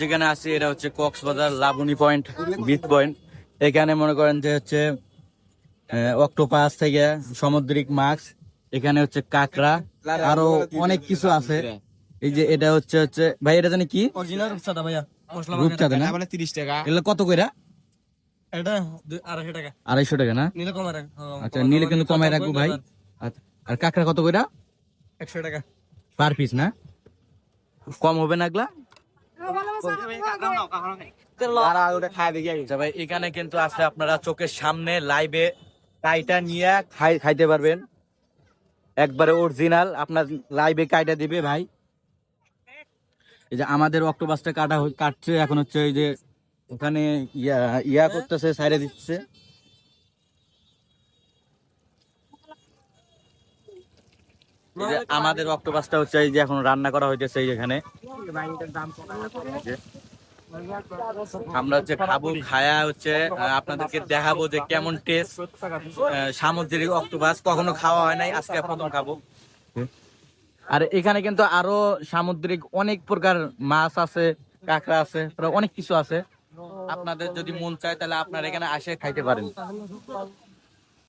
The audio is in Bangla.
যেখানে আছি এটা হচ্ছে Cox's Bazar Laboni point, beach point. এখানে মনে করেন যে হচ্ছে অক্টোপাস থেকে সামুদ্রিক মাছ, এখানে হচ্ছে কাঁকড়া, আরো অনেক কিছু আছে। এই যে এটা হচ্ছে হচ্ছে ভাই, এটা জানি কি? অরিজিনাল রূপচাঁদা ভাইয়া, মশলা রূপচাঁদা না? 30 টাকা। এগুলো কত কইরা? এটা 250 টাকা। 250 টাকা না? নিলে কমারে। আচ্ছা, নিলে কিন্তু কমাই রাখবো ভাই। আচ্ছা, আর কাঁকড়া কত কইরা? 100 টাকা পার পিস না? কম হবে না এগুলা? আচ্ছা ভাই, এখানে কিন্তু আছে আপনারা চোখের সামনে লাইভে কাইটা নিয়ে খাইতে পারবেন, একবারে অরিজিনাল আপনার লাইভে কাইটা দিবে ভাই। এই যে আমাদের অক্টোপাসটা কাটছে এখন, হচ্ছে এই যে ওখানে ইয়া করতেছে, সাইডে দিচ্ছে। এই যে আমাদের অক্টোপাসটা হচ্ছে এই যে এখন রান্না করা হইতেছে এই যেখানে। আমরা হচ্ছে খাবো, খায়া হচ্ছে আপনাদেরকে দেখাবো যে কেমন টেস্ট সামুদ্রিক অক্টোপাস। কখনো খাওয়া হয় নাই, আজকে প্রথম খাবো। আর এখানে কিন্তু আরো সামুদ্রিক অনেক প্রকার মাছ আছে, কাঁকড়া আছে, অনেক কিছু আছে। আপনাদের যদি মন চায় তাহলে আপনারা এখানে আসে খাইতে পারেন।